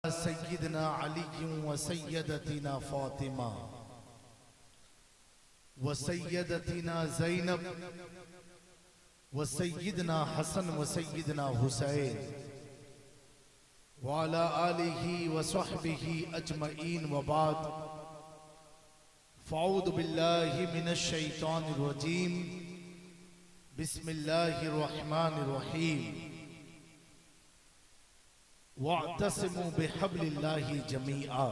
सय्यदना अली व सय्यदतीना फातिमा व सय्यदतीना ज़ैनब व सय्यदना हसन व सय्यदना हुसैन व अला आलिहि व सहबिहि अजमईन व बाद फ़अऊज़ु बिल्लाहि मिनश शैतानिर रजीम बिस्मिल्लाहिर रहमानिर रहीम वअतसिमू बिहब्लिल्लाहि जमीआ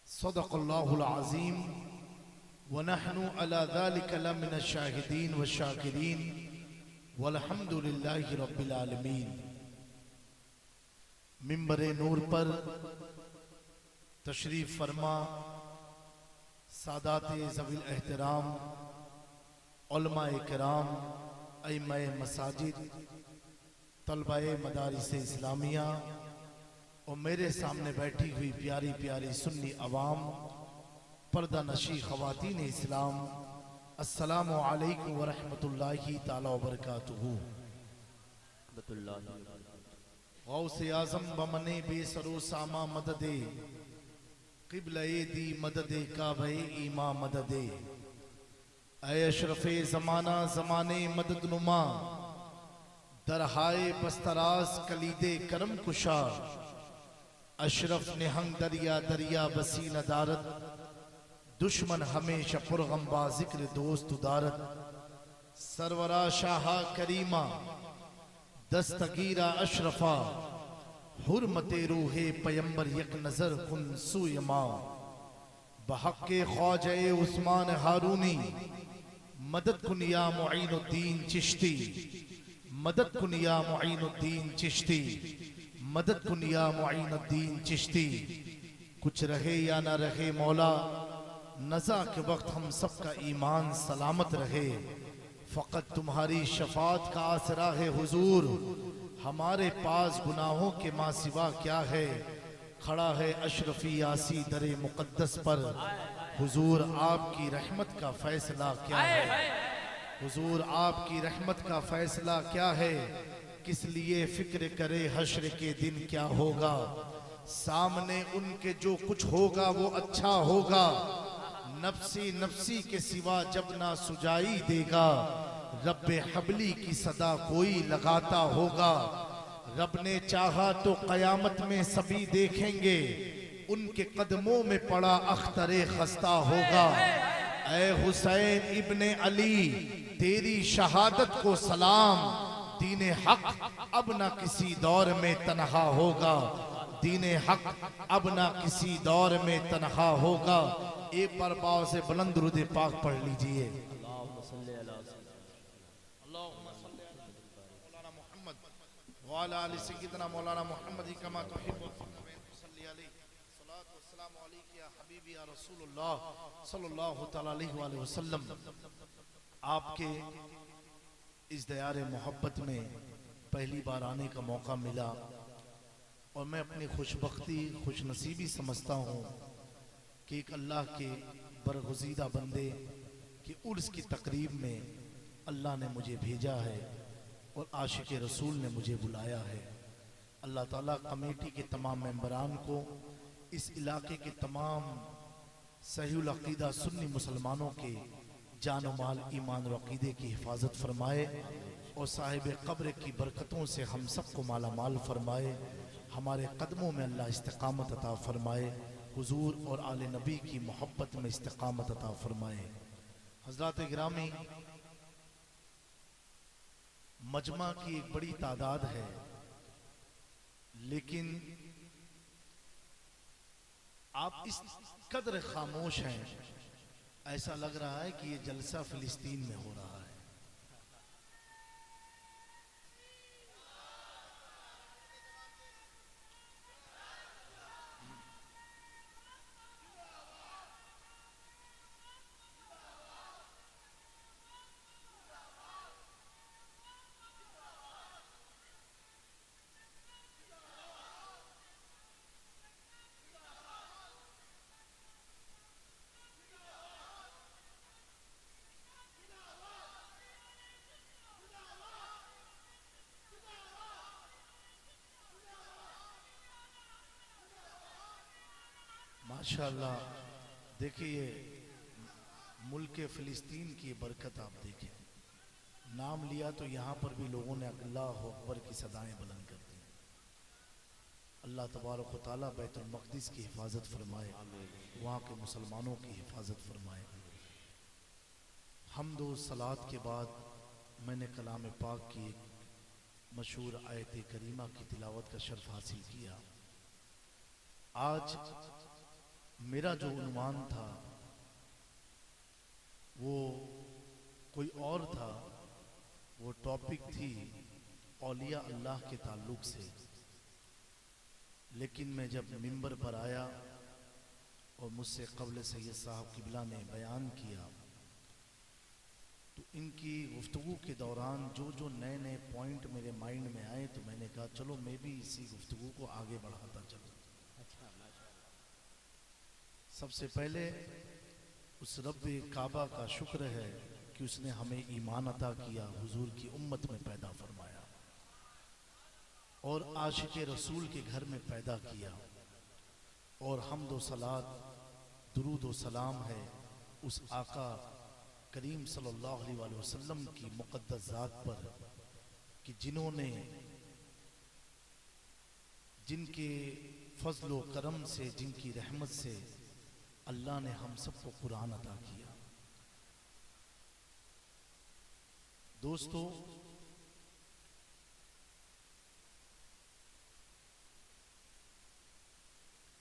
सदक़ल्लाहुल अज़ीम व नहनु अला ज़ालिका लमिनश शाहिदीन व शाकिरीन वल्हम्दुलिल्लाहि रब्बिल आलमीन। मिंबरे नूर पर तशरीफ फरमा सादाते ज़वील एहतराम उलमाए किराम अइम्माए मसाजिद तलबाए मदारिस इस्लामिया और मेरे सामने बैठी हुई प्यारी प्यारी सुन्नी अवाम पर्दा नशी ख़वातीन इस्लाम, अस्सलामु अलैकुम व रहमतुल्लाहि ताला व बरकातुहू। गौसे आज़म बमने बेसरो सामा मददे क़िबले दी मददे काबे ईमा मददे ऐ अशरफे ज़माना ज़माने मदद नुमा दरहाए बस्तराज कलीदे करम कुशा अशरफ निहंग दरिया दरिया बसी नदारत दुश्मन हमेशा पुरगम्बा जिक्र दोस्त उदारत सरवरा शाहा करीमा दस्तगीरा अशरफा हुर्मते रूहे पयंबर यक नजर कुन सुयमा बहक़्क़े ख्वाजा उस्मान हारूनी मदद कुन या मुईनुद्दीन चिश्ती मदद कुन या मुईनुद्दीन चिश्ती मदद कुन या मुईनुद्दीन चिश्ती। कुछ रहे या ना रहे मौला नज़ा के वक्त हम सबका ईमान सलामत रहे। फ़कत तुम्हारी शफात का आसरा है हुजूर, हमारे पास गुनाहों के माँ सिवा क्या है। खड़ा है अशरफी यासी दरे मुक़द्दस पर, हुजूर आपकी रहमत का फैसला क्या है। हुजूर आपकी रहमत का फैसला क्या है। किस लिए फिक्र करे हश्र के दिन क्या होगा। सामने उनके जो कुछ होगा वो अच्छा होगा। नफ्सी नफ्सी के सिवा जब ना सुजाई देगा, रब्बे हबली की सदा कोई लगाता होगा। रब ने चाहा तो कयामत में सभी देखेंगे, उनके कदमों में पड़ा अख्तरे खस्ता होगा। ऐ हुसैन इब्ने अली तेरी शहादत को सलाम, दीने हक अब ना किसी दौर में तन्हा होगा। दीने हक अब ना किसी दौर में तन्हा होगा। एक बार पाव से बुलंद दुरूद पाक पढ़ लीजिए। वाला अली सय्यदना मौलाना मोहम्मद कमा तुहिब्बु सल्ली अलैहि सलातु वस्सलामु अलैका या हबीबी या रसूलुल्लाह सल्लल्लाहु तआला अलैहि वसल्लम। आपके इस दयारे मोहब्बत में पहली बार आने का मौका मिला और मैं अपनी खुशबख्ती खुशनसीबी समझता हूँ कि एक अल्लाह के बरगुज़ीदा बंदे की उर्स की तकरीब में अल्लाह ने मुझे भेजा है और आशिक़ रसूल ने मुझे बुलाया है। अल्लाह ताला कमेटी के तमाम मेंबरान को, इस इलाके के तमाम सहीहुल अक़ीदा सुन्नी मुसलमानों के जान और माल ईमान और अक़ीदे की हिफाजत फरमाए और साहिब क़ब्र की बरकतों से हम सबको माला माल फरमाए। हमारे कदमों में अल्लाह इस्तिक़ामत अता फरमाए। हुजूर और आले नबी की मोहब्बत में इस्तिक़ामत अता फरमाए। हज़रात गिरामी, मजमा की एक बड़ी तादाद है, लेकिन आप इस कदर खामोश हैं, ऐसा लग रहा है कि ये जलसा फिलिस्तीन में हो रहा है। माशाअल्लाह। देखिए मुल्क फ़िलिस्तीन की बरकत आप देखें, नाम लिया तो यहाँ पर भी लोगों ने अल्लाह अकबर की सदाएं बुलंद कर दी। अल्लाह तबारक व तआला बैतुल मक़दिस की हिफाजत फरमाए, वहाँ के मुसलमानों की हिफाजत फरमाए। हम्द व सलात के बाद मैंने कलाम पाक की एक मशहूर आयत करीमा की तिलावत का शर्फ हासिल किया। आज मेरा जो उन्वान था वो कोई और था, वो टॉपिक थी औलिया अल्लाह के ताल्लुक से। लेकिन मैं जब मिंबर पर आया और मुझसे कबल सैयद साहब किबला ने बयान किया तो इनकी गुफ्तगू के दौरान जो जो नए नए पॉइंट मेरे माइंड में आए तो मैंने कहा चलो मैं भी इसी गुफ्तगू को आगे बढ़ाता चलूं। सबसे पहले उस रब काबा का शुक्र है कि उसने हमें ईमान अता किया, हुजूर की उम्मत में पैदा फरमाया और आशिक रसूल के घर में पैदा किया। और हम्द व सलात दुरूद व सलाम है उस आका करीम सल्लल्लाहु अलैहि वसल्लम की मुक़द्दस ज़ात पर कि जिन्होंने जिनके फजल व करम से, जिनकी रहमत से अल्लाह ने हम सबको कुरान अता किया। दोस्तों,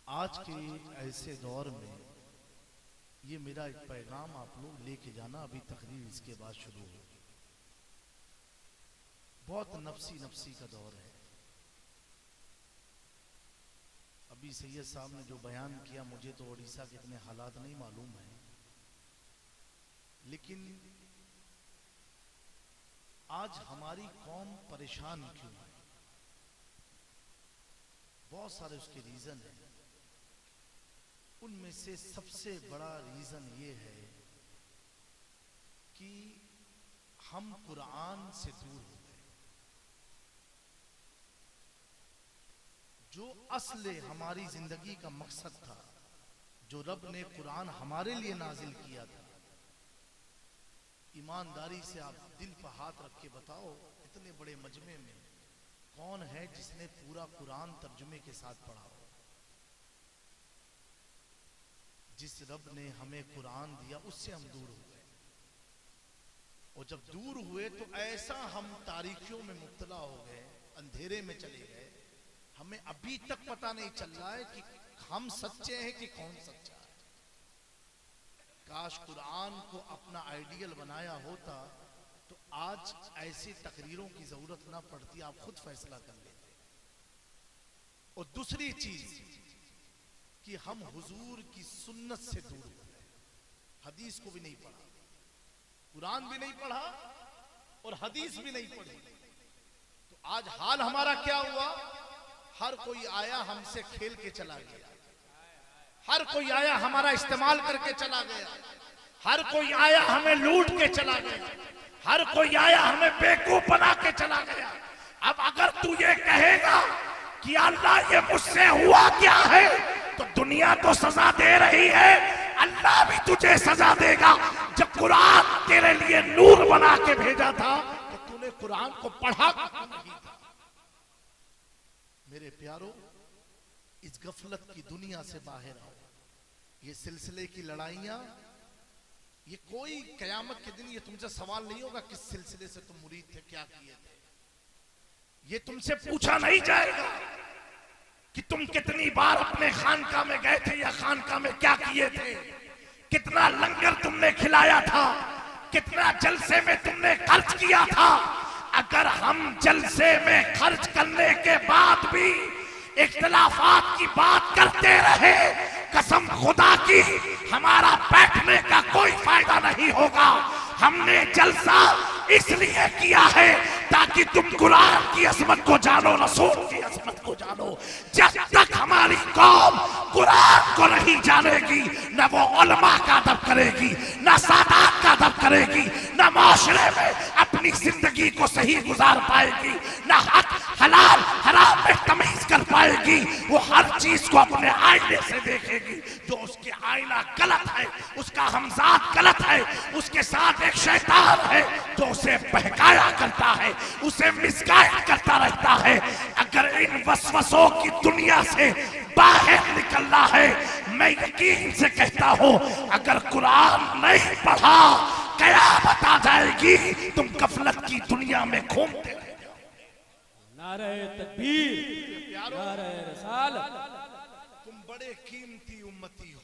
आज के ऐसे दौर में ये मेरा एक पैगाम आप लोग लेके जाना। अभी तकरीर इसके बाद शुरू होगी। बहुत नफसी का दौर है। अभी सैयद साहब ने जो बयान किया, मुझे तो उड़ीसा के इतने हालात नहीं मालूम है, लेकिन आज हमारी कौम परेशान क्यों है? बहुत सारे उसके रीजन हैं। उनमें से सबसे बड़ा रीजन ये है कि हम कुरान से दूर हो गए। जो असले हमारी जिंदगी का मकसद था, जो रब ने कुरान हमारे लिए नाजिल किया था, ईमानदारी से आप दिल पर हाथ रख के बताओ, इतने बड़े मजमे में कौन है जिसने पूरा कुरान तर्जुमे के साथ पढ़ा हो? जिस रब ने हमें कुरान दिया उससे हम दूर हो गए। और जब दूर हुए तो ऐसा हम तारीखियों में मुब्तला हो गए, अंधेरे में चले गए। हमें अभी तक पता नहीं चल रहा है कि हम सच्चे हैं कि कौन सच्चा है। काश कुरान को अपना आइडियल बनाया होता तो आज ऐसी तकरीरों की जरूरत ना पड़ती, आप खुद फैसला कर लेते। और दूसरी चीज कि हम हुजूर की सुन्नत से दूर हो गए। हदीस को भी नहीं पढ़ा, कुरान भी नहीं पढ़ा और हदीस भी नहीं पढ़ी। तो आज हाल हमारा क्या हुआ? हर कोई आया हमसे खेल के चला गया, हर कोई आया हमारा इस्तेमाल करके चला गया, हर कोई आया हमें लूट के चला गया, हर कोई आया हमें बेवकूफ बना के चला गया। अब अगर तू ये कहेगा कि अल्लाह ये मुझसे हुआ क्या है, तो दुनिया तो सजा दे रही है, अल्लाह भी तुझे सजा देगा। जब कुरान तेरे लिए नूर बना के भेजा था तो तूने कुरान को पढ़ा नहीं था। मेरे प्यारो, इस गफलत की दुनिया से बाहर आओ। ये सिलसिले की लड़ाइयां, ये कोई कयामत के दिन ये तुमसे सवाल नहीं होगा किस सिलसिले से तुम मुरीद थे, क्या किए थे। ये तुमसे पूछा नहीं जाएगा कि तुम कितनी बार अपने खानका में गए थे या खानका में क्या किए थे, कितना लंगर तुमने खिलाया था, कितना जलसे में तुमने खर्च किया था। अगर हम जलसे में खर्च करने के बाद भी इख्तिलाफात की बात करते रहे, कसम खुदा की हमारा बैठने का कोई फायदा नहीं होगा। हमने जलसा इसलिए किया है ताकि तुम कुरान की अजमत को जानो, रसूल की अजमत को जानो। जब तक हमारी कौम कुरान को नहीं जानेगी, न वो उलमा का अदब करेगी, न सादात का अदब करेगी, न माशरे में अपने अपनी जिंदगी को सही गुजार पाएगी, ना हक हलाल हराम में तमीज कर पाएगी। वो हर चीज को अपने आईने से देखेगी। जो उसके आईना गलत है, उसका हमजाद गलत है, उसके साथ एक शैतान है जो उसे बहकाया करता है, उसे मिसगाइड करता रहता है। अगर इन वसवसों की दुनिया से बाहर निकलना है, मैं यकीन से कहता हूं, अगर कुरान नहीं पढ़ा कयामत आ जाएगी, तुम गफलत की दुनिया में घूमते रह जाओ। नारे तकबीर, नारे रिसालत। तुम बड़े कीमती उम्मती हो,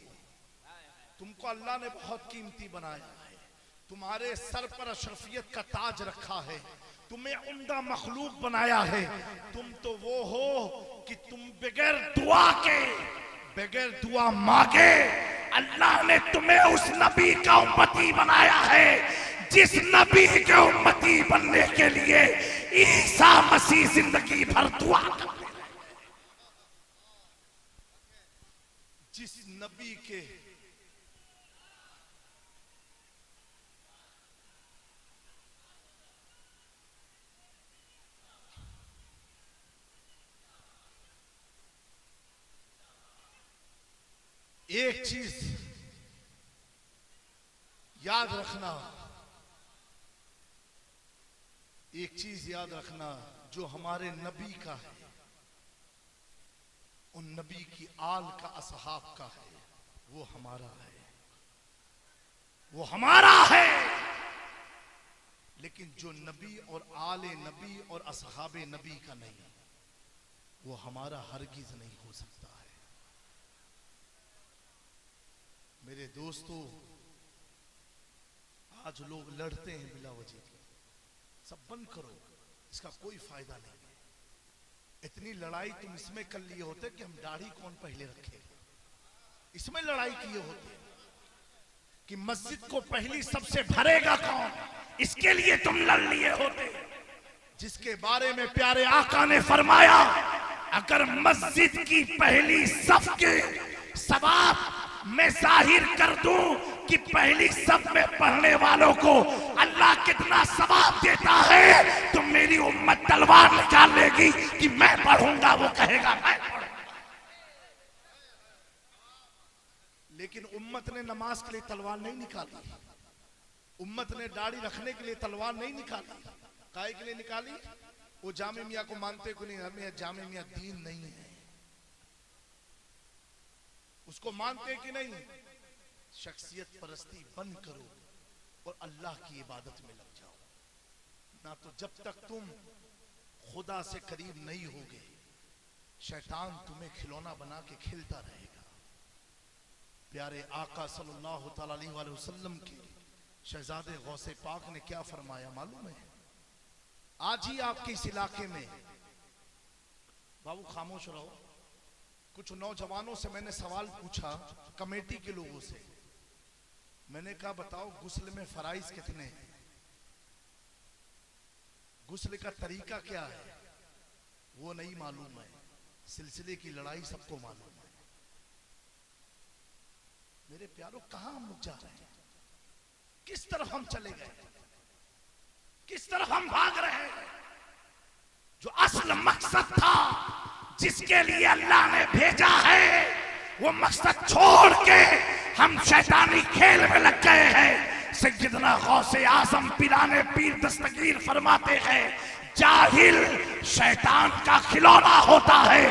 तुमको अल्लाह ने बहुत कीमती बनाया है, तुम्हारे सर पर अशरफियत का ताज रखा है, तुम्हें उम्दा मखलूक बनाया है। तुम तो वो हो कि तुम बगैर दुआ के, बगैर दुआ मांगे अल्लाह ने तुम्हें उस नबी का उम्मती बनाया है जिस नबी के उम्मती बनने के लिए ईसा मसीह जिंदगी भर दुआ करते रहे। जिस नबी के एक चीज याद रखना, एक चीज याद रखना, जो हमारे नबी का है, उन नबी की आल का असहाब का है, वो हमारा है, वो हमारा है। लेकिन जो नबी और आले नबी और असहाबे नबी का नहीं, वो हमारा हरगिज नहीं हो सकता है। मेरे दोस्तों, आज लोग लड़ते हैं बिला वजह, सब बंद करो, इसका कोई फायदा नहीं है। इतनी लड़ाई तुम इसमें कर लिए होते कि हम दाढ़ी कौन पहले रखे, इसमें लड़ाई किए होते कि मस्जिद को पहली सबसे भरेगा कौन, इसके लिए तुम लड़ लिए होते। जिसके बारे में प्यारे आका ने फरमाया, अगर मस्जिद की पहली सफ के सवाब मैं जाहिर कर दूं कि पहली सफ में पढ़ने वालों को अल्लाह कितना सवाब देता है, तो मेरी उम्मत तलवार निकाल लेगी कि मैं पढ़ूंगा, वो कहेगा मैं पढ़ूंगा। लेकिन उम्मत ने नमाज के लिए तलवार नहीं निकाली, उम्मत ने दाढ़ी रखने के लिए तलवार नहीं निकाली। काहे के लिए निकाली? वो जामे मियां को मानते को नहीं, हमें जामे मियां दीन नहीं है, उसको मानते कि नहीं। शख्सियत परस्ती बंद करो और अल्लाह की इबादत में लग जाओ। ना तो जब तक तुम खुदा से करीब नहीं होगे, शैतान तुम्हें खिलौना बना के खेलता रहेगा। प्यारे आका सल्लल्लाहु अलैहि वसल्लम के शहजादे गौसे पाक ने क्या फरमाया मालूम है? आज ही आपके इस इलाके में, बाबू खामोश रहो, कुछ नौजवानों से मैंने सवाल पूछा, कमेटी के लोगों से। मैंने कहा बताओ गुस्ल में फराइज कितने हैं, गुस्ल का तरीका क्या है? वो नहीं मालूम है, सिलसिले की लड़ाई सबको मालूम है। मेरे प्यारों, कहां हम लोग जा रहे हैं? किस तरफ हम चले गए? किस तरफ हम भाग रहे हैं? जो असल मकसद था, जिसके लिए अल्लाह ने भेजा है, वो मकसद छोड़ के हम शैतानी खेल में लग गए हैं। सैयदना गौसे आजम पिराने पीर दस्तगीर फरमाते हैं, जाहिल शैतान का खिलौना होता है।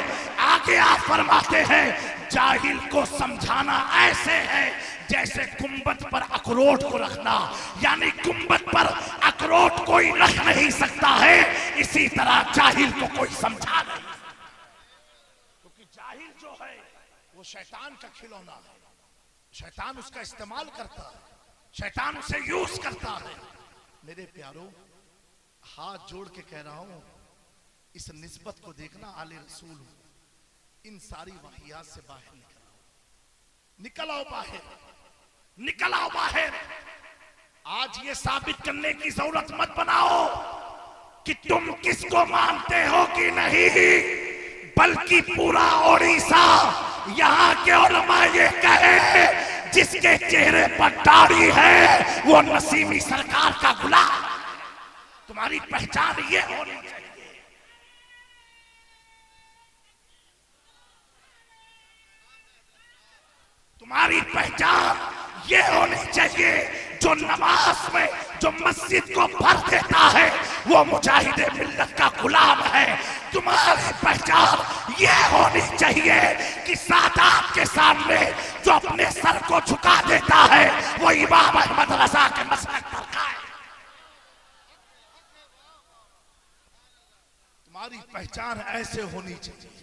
आगे आप फरमाते हैं, जाहिल को समझाना ऐसे है जैसे गुंबद पर अखरोट को रखना, यानी गुंबद पर अखरोट कोई रख नहीं सकता है, इसी तरह जाहिल को कोई समझा नहीं। क्योंकि जाहिल जो है वो शैतान का खिलौना है, शैतान उसका इस्तेमाल करता है, शैतान उसे यूज करता है। मेरे प्यारों, हाथ जोड़ के कह रहा हूं, इस निस्बत को देखना, आले रसूल इन सारी वाहियात से बाहर निकल आओ बाहर, निकल आओ बाहर। आज ये साबित करने की जरूरत मत बनाओ कि तुम किसको मानते हो कि नहीं, बल्कि पूरा ओडिशा, यहाँ के उलमा ये कहे, जिसके चेहरे पर दाढ़ी है वो नसीमी सरकार का गुलाम। तुम्हारी पहचान ये होनी चाहिए। तुम्हारी पहचान ये होनी चाहिए, जो नमाज में जो मस्जिद को भर देता है वो मुजाहिद मिल्लत का गुलाम है। तुम्हारी पहचान ये होनी चाहिए कि सादात के सामने जो अपने सर को झुका देता है वो इमाम अहमद रजा के मसलक पर का है। तुम्हारी पहचान ऐसे होनी चाहिए।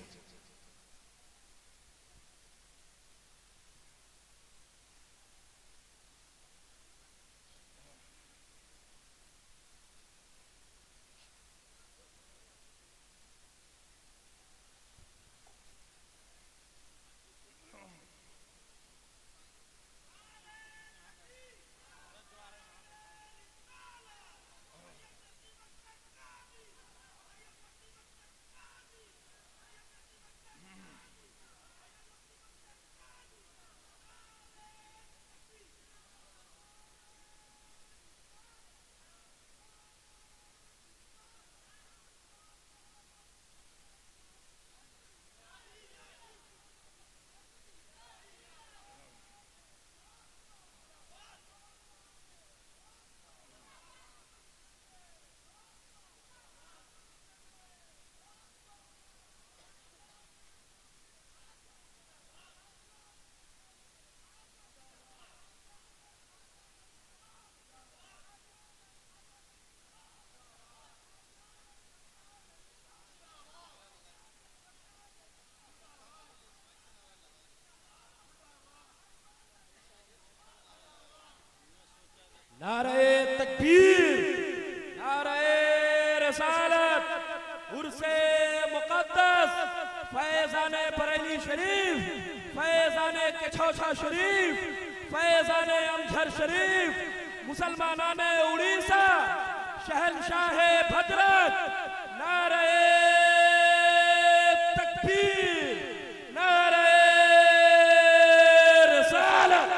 नारे तकबीर, नारे रसालत, उर्से मुक़द्दस, फैज़ाने बरेली शरीफ, फैज़ाने केछौछा शरीफ, फैज़ाने अमझर शरीफ, मुसलमानाने उड़ीसा, शहनशाहे भद्रक, नारे तकबीर, नारे रसालत।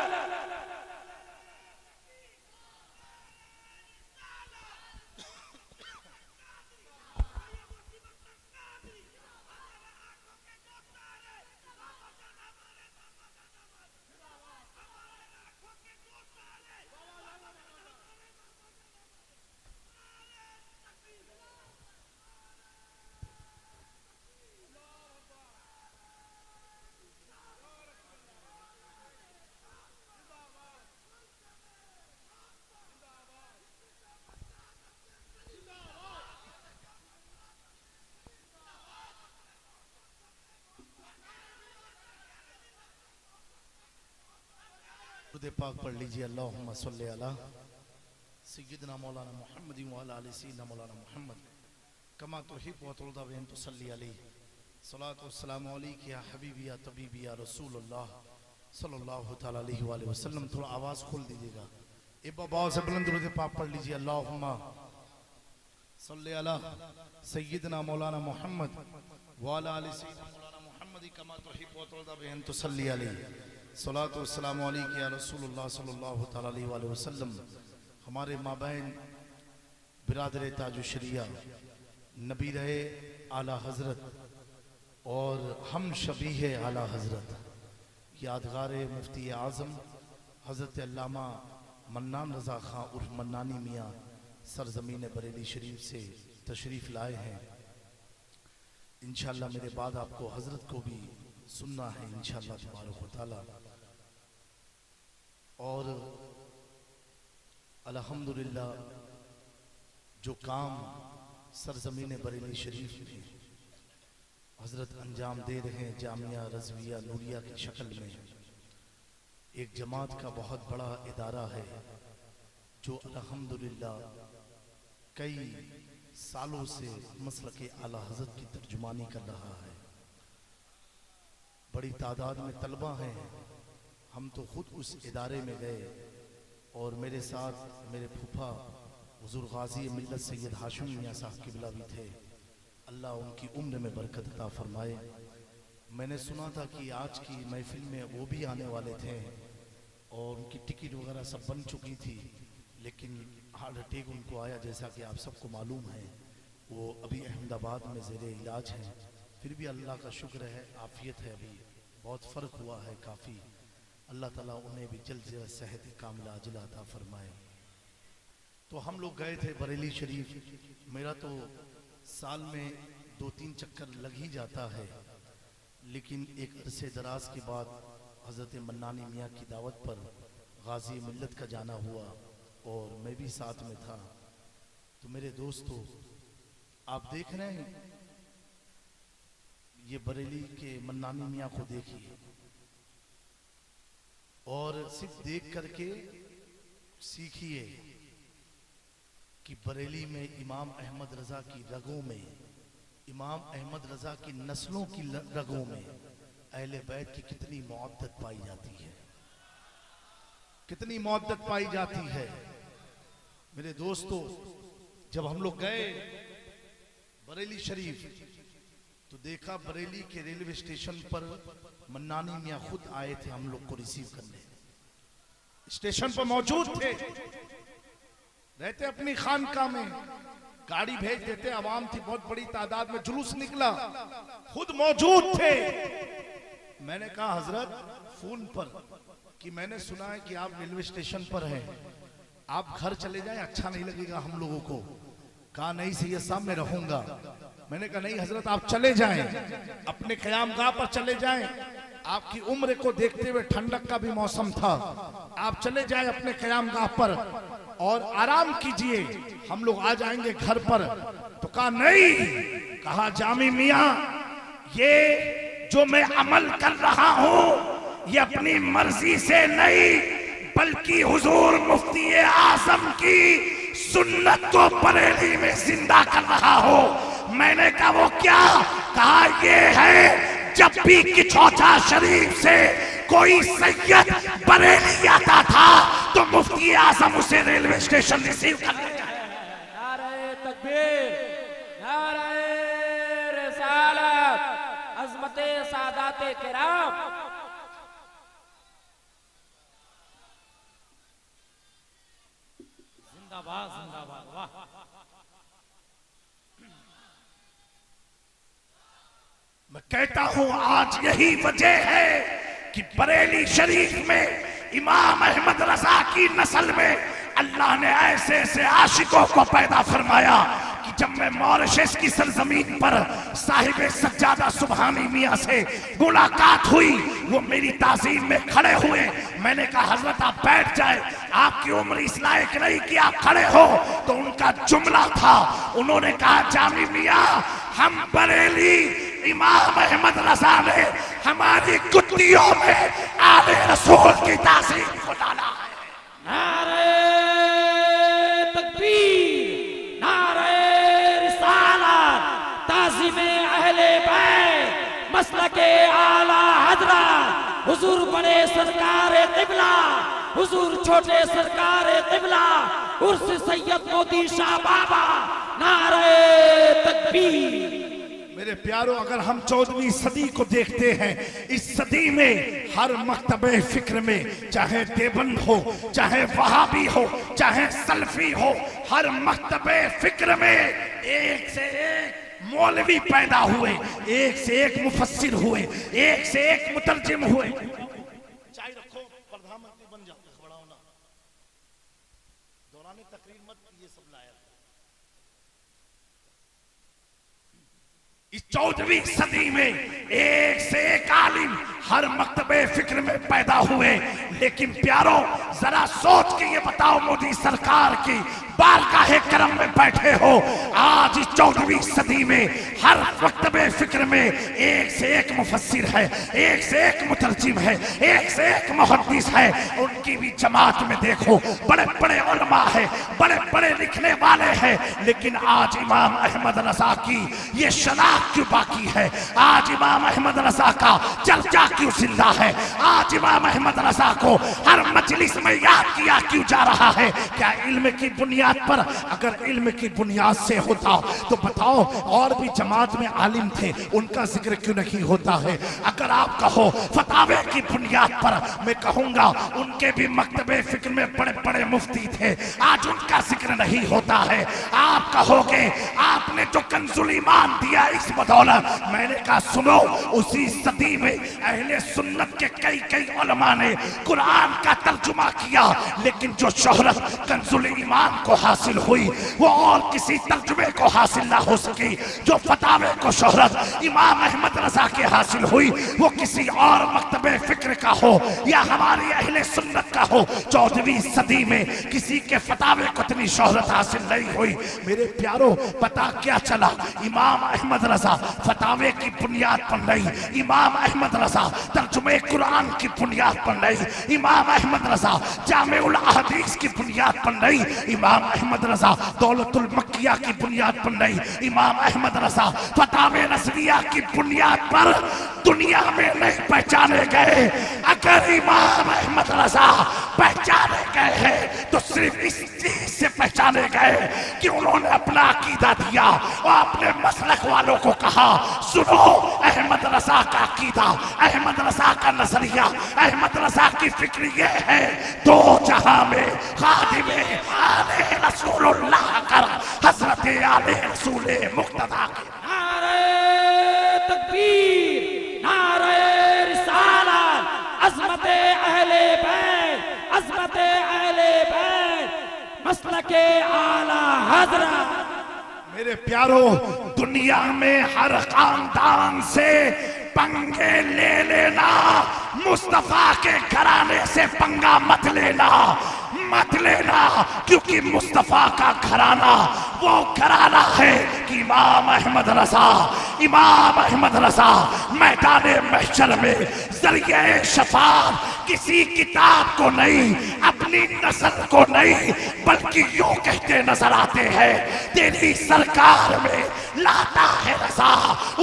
दुरूद पाक पढ़ लीजिए। अल्लाहुम्मा सल्ली अला सय्यिदना मौलाना मुहम्मद व अला आलि सय्यिदना मौलाना मुहम्मद कमा तुहिब्बु व तुरदा व अन तुसल्ली अलैहि सलातु वस्सलामु अलैका या हबीबी या तबीबी या रसूलुल्लाह सल्लल्लाहु तआला अलैहि वसल्लम। थोड़ा आवाज खोल दीजिएगा, एक बार बहुत से बुलंद दुरूद पाक पढ़ लीजिए। अल्लाहुम्मा सल्ली अला सय्यिदना मौलाना मुहम्मद व अला आलि सय्यिदना मौलाना मुहम्मद कमा तुहिब्बु व तुरदा व अन तुसल्ली अलैहि सलातु वस्सलामु अलैका या रसूलुल्लाह सल्लल्लाहु तआला अलैहि वसल्लम। हमारे माबैन बिरादर ताजुशरिया नबी रहे आला हजरत और हम शबीह आला हजरत यादगार मुफ्ती आज़म हजरत अल्लामा मन्नान रज़ा खां उर्फ मन्नानी मियाँ सरजमीन बरेली शरीफ से तशरीफ़ लाए हैं। इंशाअल्लाह मेरे बाद आपको हजरत को भी सुनना है इंशाअल्लाह तबारक व तआला। और अल्हम्दुलिल्लाह जो काम सरजमीन बरेली शरीफ में हजरत अंजाम दे रहे हैं जामिया रज़विया नूरिया की शक्ल में, एक जमात का बहुत बड़ा इदारा है जो अल्हम्दुलिल्लाह कई सालों से मसलके आला हजरत की तर्जुमानी कर रहा है। बड़ी तादाद में तलबा हैं। हम तो खुद उस इदारे में गए और मेरे साथ मेरे फूफा हुज़ूर गाज़ी मिल्लत सैयद हाशिम मियाँ साहब किबला भी थे। अल्लाह उनकी उम्र में बरकत अता फरमाए। मैंने सुना था कि आज की महफिल में वो भी आने वाले थे और उनकी टिकट वगैरह सब बन चुकी थी, लेकिन हार्ट अटैक उनको आया, जैसा कि आप सबको मालूम है। वो अभी अहमदाबाद में ज़ेरे इलाज हैं, फिर भी अल्लाह का शुक्र है, आफियत है, अभी बहुत फ़र्क हुआ है काफ़ी। अल्लाह ताला उन्हें भी जल्द से जल्द सेहत कामिला अजला अता फरमाए। तो हम लोग गए थे बरेली शरीफ। मेरा तो साल में 2-3 चक्कर लग ही जाता है, लेकिन एक अरसे दराज के बाद हज़रत मन्नानी मियाँ की दावत पर गाजी मिल्लत का जाना हुआ और मैं भी साथ में था। तो मेरे दोस्तों, आप देख रहे हैं ये बरेली के मन्नानी मियाँ को देखिए, और सिर्फ देख करके सीखिए कि बरेली में इमाम अहमद रजा की रगों में, इमाम अहमद रजा की नस्लों की रगों में अहले बैत की कितनी मुअद्दत पाई जाती है, कितनी मुअद्दत पाई जाती है। मेरे दोस्तों, जब हम लोग गए बरेली शरीफ तो देखा बरेली के रेलवे स्टेशन पर मन्नानी मियाँ खुद आए थे हम लोग को रिसीव करने, स्टेशन पर मौजूद थे, रहते अपनी खानका में, गाड़ी भेज देते, आवाम थी बहुत बड़ी तादाद में, जुलूस निकला, खुद मौजूद थे। मैंने कहा हजरत फोन पर कि मैंने सुना है कि आप रेलवे स्टेशन पर हैं, आप घर चले जाएं, अच्छा नहीं लगेगा हम लोगों को। कहा नहीं सैयद साहब मैं रहूंगा। मैंने कहा नहीं हजरत आप चले जाएं, अपने क़यामगाह पर चले जाएं, आपकी उम्र को देखते हुए ठंडक का भी मौसम था, आप चले जाएं अपने क़यामगाह पर और आराम कीजिए, हम लोग आ जाएंगे घर पर। तो कहा नहीं, कहा जामी मियाँ ये जो मैं अमल कर रहा हूं ये अपनी मर्जी से नहीं बल्कि हुजूर मुफ्ती आजम की सुन्नत को बरेली में जिंदा कर रहा हूं। मैंने कहा वो क्या? कहा ये है जब भी किचौचा शरीफ से कोई सैयद बरेली आता था तो मुफ्ती आजम उसे रेलवे स्टेशन रिसीव कर लेता है। नारे तकबीर, नारे रिसालत, अज़मते सादाते किराम। जिंदाबाद जिंदाबाद। वाह, मैं कहता हूं आज यही वजह है कि बरेली शरीफ में इमाम अहमद रजा की नस्ल में अल्लाह ने ऐसे ऐसे आशिकों को पैदा फरमाया कि जब मैं मॉरिशस की सरजमीन पर साहिब सज्जादा सुबहानी मियाँ से मुलाकात हुई, वो मेरी ताज़ीम में खड़े हुए। मैंने कहा हजरत आप बैठ जाए, आपकी उम्र इस लायक नहीं कि आप खड़े हो। तो उनका जुमला था, उन्होंने कहा जामी मियाँ हम बरेली इमाम अहमद रजा ने हमारी कुत्तियों में आले रसूल की ताज़ीम को डाला है। नारे तकबीर, नारे रिसालत, ताज़ीमे अहले बैत, मसलके आला हज़रत, हुजूर बड़े सरकार क़िबला, हुजूर छोटे सरकार क़िबला, उर्स सैयद मोदी शाह बाबा। नारे तकबीर। मेरे प्यारों, अगर हम 14वीं सदी को देखते हैं, इस सदी में हर मकतबे फिक्र में, चाहे देवबंद हो, चाहे वहाबी हो, चाहे सल्फी हो, हर मकतबे फिक्र में एक से एक मौलवी पैदा हुए, एक से एक मुफस्सिर हुए, एक से एक मुतरजिम हुए। चाय रखो, प्रधानमंत्री बन जाओ, खबड़ाओ ना, दौरान तकरीर मत ये सब लाया। इस 14वीं सदी में एक से एक आलिम हर मकतबे फिक्र में पैदा हुए। लेकिन प्यारों, जरा सोच के ये बताओ, मोदी सरकार की बारगाहे करम में बैठे हो, आज इस 14वीं सदी में हर मकतबे फिक्र में एक से एक मुफस्सिर है, एक से एक मुतरजिम है, एक से एक मुहद्दिस है। उनकी भी जमात में देखो, बड़े बड़े उलमा है, बड़े बड़े लिखने वाले हैं। लेकिन आज इमाम अहमद रजा की ये शनाख्त क्यों बाकी है? आज इमाम अहमद रजा का चर्चा क्यों जिंदा है? आज इमाम अहमद रजा को हर मजलिस में याद किया क्यों जा रहा है? क्या इल्म की बुनियाद पर? अगर इल्म की बुनियाद से होता तो बताओ और भी जमात में आलिम थे, उनका जिक्र क्यों नहीं होता है? अगर आप कहो फतावे की बुनियाद पर, मैं कहूंगा उनके भी मकतबे फिक्र में बड़े बड़े मुफ्ती थे, आज उनका जिक्र नहीं होता है। आप कहोगे आपने जो कंजुल ईमान दिया इस बदौलत, मैंने कहा सुनो, उसी सदी में अहले सुन्नत के कई कई उलमा ने कुरान का तर्जुमा किया, लेकिन जो शोहरत कंजुल ईमान को हासिल हुई वो और किसी तर्जुमे को हासिल ना हो सकी। जो फतावे को शोहरत इमाम अहमद रजा के हासिल हुई वो किसी और मकतबे फिक्र का हो या हमारी अहले सुन्नत का हो, 14वीं सदी में किसी के फतावे को इतनी शोहरत हासिल नहीं हुई। मेरे प्यारो, पता क्या चला? इमाम अहमद रजा फतावे की बुनियाद पर नहीं, इमाम अहमद रजा तर्जुमे कुरान की बुनियाद पर नहीं, इमाम अहमद रजा जामेउल अहदीस की बुनियाद पर नहीं, इमाम अहमद रजा दौलतुल मक्किया की बुनियाद पर नहीं, इमाम अहमद रजा फतावे नजरिया की बुनियाद पर दुनिया में नहीं पहचाने गए। अगर इमाम अहमद रजा पहचाने गए हैं तो सिर्फ इस चीज से पहचाने गए कि उन्होंने अपना अकीदा दिया और अपने मसलक वालों को कहा सुनो, अहमद रजा का अकीदा, अहमद रजा का नजरिया, अहमद रजा की फिक्र ये है, दो जहां में खादिमे आले रसूलुल्लाह कर हजरत आले रसूल मुक्तदा के। नारे तकबीर, नारे रिसालत, अज़मत अहले बैत, अज़मत अहले बैत, मसलके आला हज़रत। मेरे प्यारो, दुनिया में हर खानदान से पंगे ले लेना, मुस्तफा के घराने से पंगा मत लेना, मत लेना, क्योंकि मुस्तफा का घराना वो घराना है कि इमाम अहमद रजा, इमाम अहमद रजा मैदान महशर में जरिए शफाअत किसी किताब को नहीं, अपनी नस्ल को नहीं, बल्कि यूं कहते नजर आते हैं, तेरी सरकार में लाता है रजा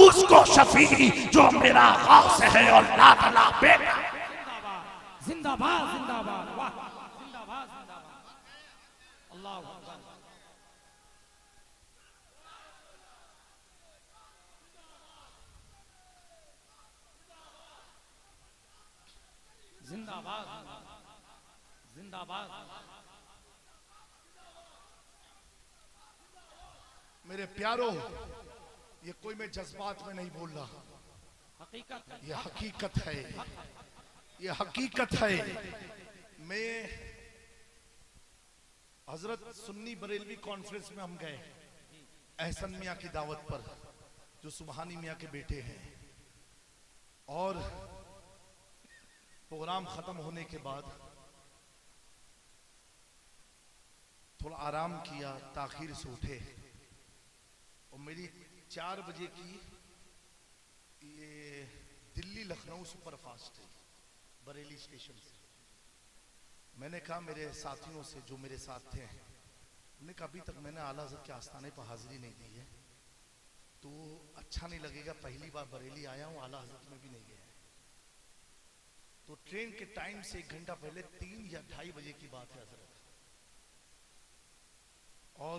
उसको शफी जो मेरा गौस है और लाडला बेटा। जिंदाबाद जिंदाबाद, वाह, जिंदाबाद जिंदाबाद, अल्लाह अकबर। जिंदाबाद जिंदाबाद। मेरे प्यारो, ये कोई मैं जज्बात में नहीं बोल रहा, हकीकत है, ये हकीकत है, ये हकीकत है। मैं हजरत सुन्नी बरेलवी कॉन्फ्रेंस में हम गए एहसन मियाँ की दावत पर, जो सुबहानी मियाँ के बेटे हैं, और प्रोग्राम खत्म होने के बाद थोड़ा आराम किया, ताखीर से उठे और मेरी 4 बजे की ये दिल्ली लखनऊ सुपरफास्ट है बरेली स्टेशन से। मैंने कहा मेरे साथियों से जो मेरे साथ थे, उन्होंने कहा अभी तक मैंने आला हज़रत के आस्थाने पर हाजिरी नहीं दी है, तो अच्छा नहीं लगेगा, पहली बार बरेली आया हूँ, आला हज़रत में भी नहीं गया। तो ट्रेन के टाइम से 1 घंटा पहले 3 या 2:30 बजे की बात है हजरत, और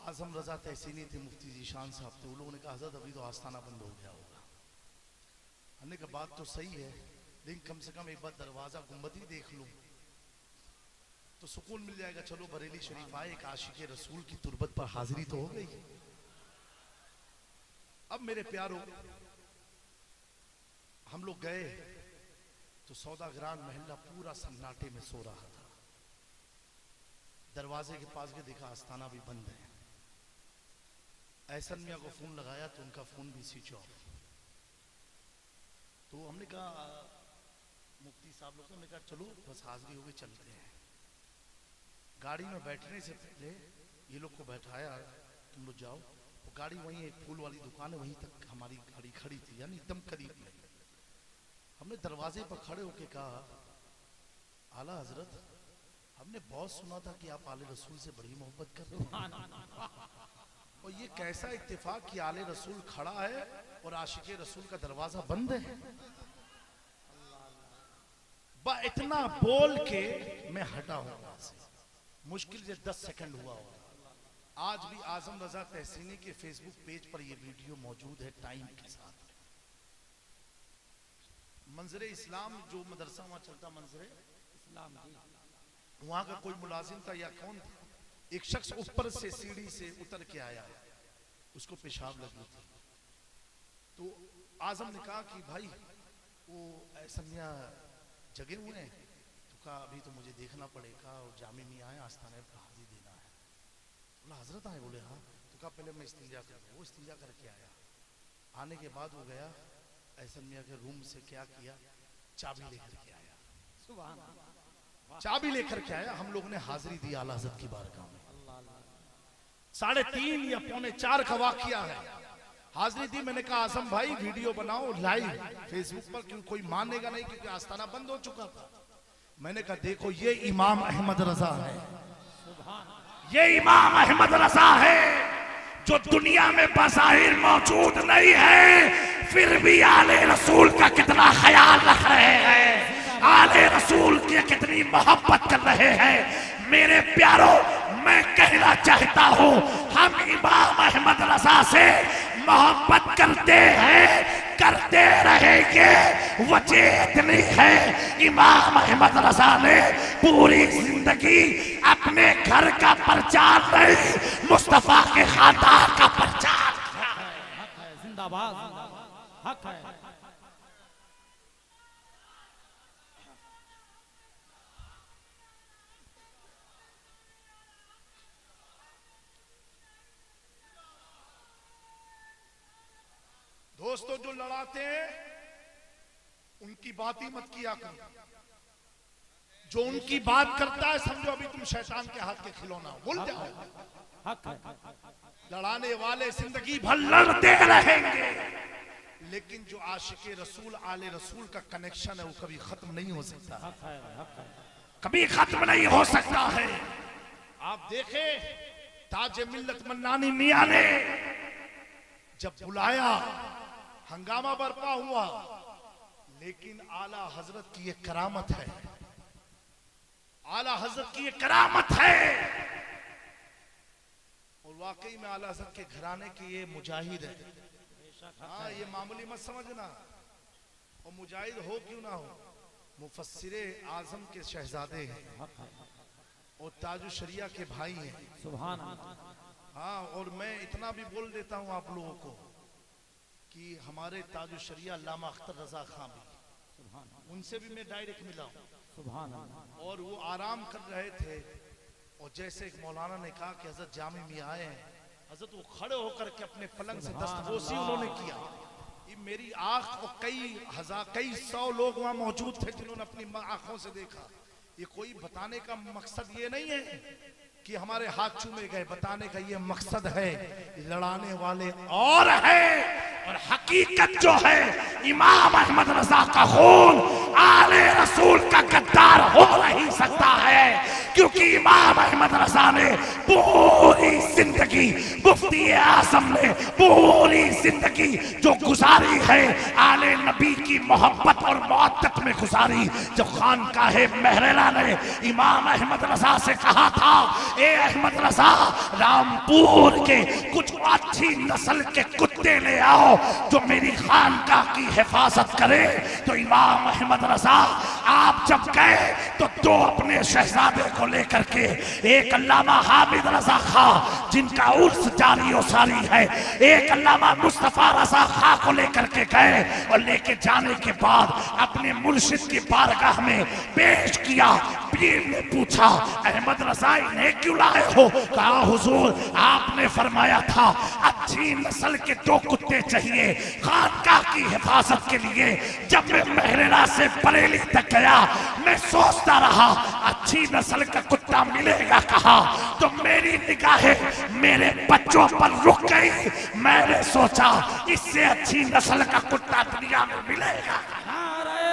आजम रजा तहसीनी थे, मुफ्ती जीशान साहब थे, उन लोगों ने कहा हजरत अभी तो आस्थाना बंद हो गया होगा। हमने कहा बात तो सही है, लेकिन कम से कम एक बार दरवाजा गुंबद ही देख लूं तो सुकून मिल जाएगा। चलो बरेली शरीफ आए, एक आशिक रसूल की तुरबत पर हाजिरी तो हो गई। अब मेरे प्यारो, हम लोग गए तो सौदागरान महल्ला पूरा सन्नाटे में सो रहा था। दरवाजे के पास के देखा आस्थाना भी बंद है। एहसन मियाँ को फोन लगाया तो उनका फोन भी स्विच ऑफ। तो हमने कहा मुफ्ती साहब लोग, हमने कहा चलो बस हाजिरी हो गई, चलते हैं। गाड़ी में बैठने से पहले ये लोग को बैठाया, तुम लोग जाओ। वो गाड़ी वहीं एक फूल वाली दुकान है, वहीं तक हमारी गाड़ी खड़ी थी, यानी एकदम करीब में। हमने दरवाजे पर खड़े होके कहा आला हजरत, हमने बहुत सुना था कि आप आले रसूल से बड़ी मोहब्बत करते हैं, और ये कैसा इत्तेफाक कि आले रसूल खड़ा है और आशिक रसूल का दरवाजा बंद है। इतना बोल के मैं हटा हूं वहां से, मुश्किल से 10 सेकंड हुआ होगा। आज भी आजम रजा तहसीनी के फेसबुक पेज पर यह वीडियो मौजूद है टाइम के साथ। मंजरे इस्लाम जो मदरसा वहां चलता, मंजरे इस्लाम जी। वहां का कोई मुलाजिम था या कौन था, एक शख्स ऊपर से सीढ़ी से उतर के आया, उसको पेशाब लगी थी। तो आजम ने कहा कि भाई वो ऐसा जगे हुए हैं, तो कहा अभी तो मुझे देखना पड़ेगा, और जामे मियां आए आस्थाने पर हाजिरी देना है। बोला हजरत आए? बोले हाँ। तो कहा पहले मैं इस्तिंजा करूँ। वो इस्तिंजा करके आया, आने के बाद वो गया ऐसन मियां के रूम से क्या किया, चाबी लेकर के आया, सुभान अल्लाह। चाबी लेकर के आया। हम लोग ने हाजिरी दी आला हज़रत की बारगाह में। 3:30 या 3:45 का वाकया है। हाजिरी दी, मैंने कहा आजम भाई वीडियो बनाओ लाइव फेसबुक पर, क्योंकि कोई मानेगा नहीं क्योंकि आस्थाना बंद हो चुका था। मैंने कहा देखो ये इमाम अहमद रजा है, ये इमाम अहमद रजा है जो दुनिया में बज़ाहिर मौजूद नहीं है, फिर भी आले रसूल का कितना ख्याल रख रहे हैं, आले रसूल की कितनी मोहब्बत कर रहे हैं। मेरे प्यारों, मैं कहना चाहता हूं हम इमाम अहमद रजा से मोहब्बत करते हैं, करते रहेंगे। वजह इतनी है, इमाम अहमद रजा ने पूरी जिंदगी अपने घर का प्रचार नहीं, मुस्तफा के खानदान का प्रचार। जिंदाबाद, हक है। दोस्तों जो लड़ाते हैं उनकी बात ही मत किया करो, जो उनकी बात करता है समझो अभी तुम शैतान के हाथ के खिलौना हो, भूल जाओ। हक है। लड़ाने वाले जिंदगी भर लड़ते रहेंगे, लेकिन जो आशिक रसूल आले रसूल का कनेक्शन है वो कभी खत्म नहीं हो सकता, हक है, हक है। कभी खत्म नहीं हो सकता है। आप देखें ताज मिल्लत मन्नानी मियां ने जब बुलाया हंगामा बरपा हुआ, लेकिन आला हजरत की ये करामत है, आला हजरत की ये करामत है। और वाकई में आला हजरत के घराने के ये मुजाहिद है। हाँ, ये मामूली मत समझना, और मुजाहिद हो क्यों ना हो, मुफस्सिरे आजम के शहजादे हैं और ताजु शरिया के भाई हैं। सुभान अल्लाह। हाँ, और मैं इतना भी बोल देता हूँ आप लोगों को कि हमारे ताजु शरिया अल्लामा अख्तर रजा खां भी, उनसे भी मैं डायरेक्ट मिला हूँ, सुभान अल्लाह। और वो आराम कर रहे थे, और जैसे एक मौलाना ने कहा कि हजरत जामे मियां आए हैं, हजरत वो खड़े होकर के अपने पलंग से दस्तबोसी उन्होंने किया। ये मेरी आंख और कई सौ लोग वहां मौजूद थे जिन्होंने अपनी आंखों से देखा। ये कोई बताने का मकसद ये नहीं है कि हमारे हाथ चूमे गए, बताने का ये मकसद है लड़ाने वाले और है, और हकीकत जो है इमाम अहमद रजा का खून आले रसूल का गद्दार हो नहीं सकता है, क्योंकि इमाम अहमद रजा ने पूरी जिंदगी, मुफ्ती आजम ने पूरी जिंदगी जो गुजारी है आले नबी की मोहब्बत और मोहब्बत में गुजारी। जब खानकाहे महरेला ने इमाम अहमद रजा से कहा था, ए अहमद रजा रामपुर के कुछ अच्छी नस्ल के कुत्ते ले आओ जो मेरी खानकाह की हिफाजत करे, तो इमाम अहमद रजा आप जब गए तो दो अपने शहजादे को लेकर के, एक अल्लामा हामिद रजा खां जिनका उर्स जारी और सारी है, एक अल्लामा मुस्तफा रजा खां को लेकर के गए, और लेके जाने के बाद अपने मुर्शिद की बारगाह में पेश किया। पीर ने पूछा अहमद रजा इन्हें क्यों लाए हो? कहा हुजूर आपने फरमाया था अच्छी नस्ल के दो कुत्ते चाहिए खानकाह की हिफाजत के लिए। जब मैं महरेला से बरेली तक गया मैं सोचता रहा अच्छी नस्ल का कुत्ता मिलेगा कहाँ, तो मेरी निगाहें मेरे बच्चों पर रुक गई। मैंने सोचा इससे अच्छी नस्ल का कुत्ता दुनिया में मिलेगा। नारे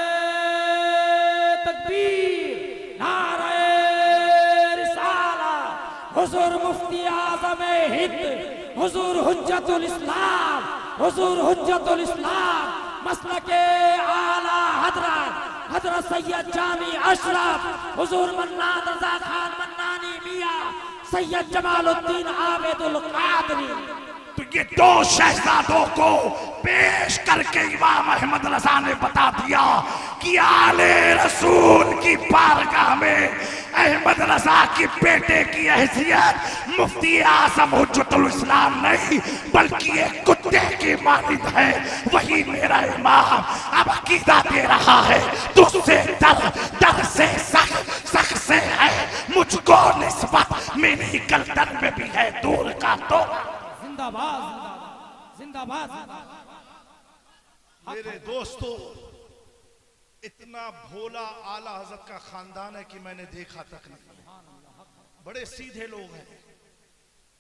तकबीर, नारे रिसाला, हुजूर मुफ्ती आज़म हिंद, हुजूर हुज्जतुल इस्लाम, हुजूर हुज्जतुल इस्लाम, मसलके आला हजरत हजरत सैयद जामी अशरफ हुजूर मन्नान रजा खान मन्नानी मियां सैयद जमालुद्दीन आबिदुल कादरी। तो ये दो शहजादों को पेश करके इमाम अहमद रजा ने बता दिया कि आले रसूल की बारगाह में अहमद रजा की बेटे की हैसियत मुफ्ती आजम हुज्जतुल इस्लाम नहीं बल्कि एक कुत्ते की मानिंद है। वही मेरा इमाम अब अकीदा दे रहा है, तुझसे डर, डर से सख, सख से है मुझको निस्बत, मेरी गर्दन में भी है दूर का तो। जिंदाबाद जिंदाबाद जिंदाबाद। मेरे दोस्तों, इतना भोला आला हजरत का खानदान है कि मैंने देखा तक नहीं। बड़े सीधे लोग हैं,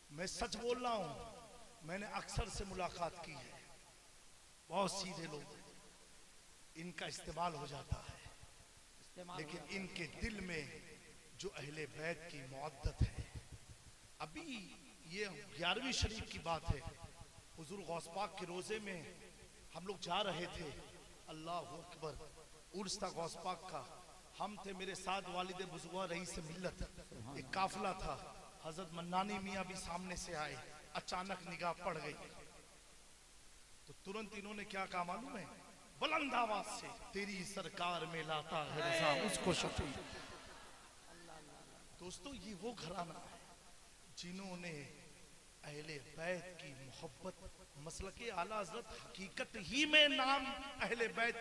मैं सच बोल रहा हूं, मैंने अक्सर से मुलाकात की है। बहुत सीधे लोग हैं, इनका इस्तेमाल हो जाता है, लेकिन इनके दिल में जो अहले बैत की मुअद्दत है। अभी ये 11वीं शरीफ की बात है, हुजूर गौस पाक के रोजे में हम लोग जा रहे थे, अल्लाह अकबर, उर्स था गौस पाक का। हम थे, मेरे साथ वालिद बुजुर्ग रईस मिल्लत, एक काफिला था। हजरत मन्नानी मियाँ भी सामने से आए, अचानक निगाह पड़ गई तो तुरंत इन्होंने क्या कहा मालूम है? बुलंद आवाज से, तेरी सरकार में लाता है रजा उसको शफी। दोस्तों, ये वो घराना है जिन्होंने अहले बैत की मोहब्बत, मसलके आला हज़रत हकीकत ही में नाम अहले बैत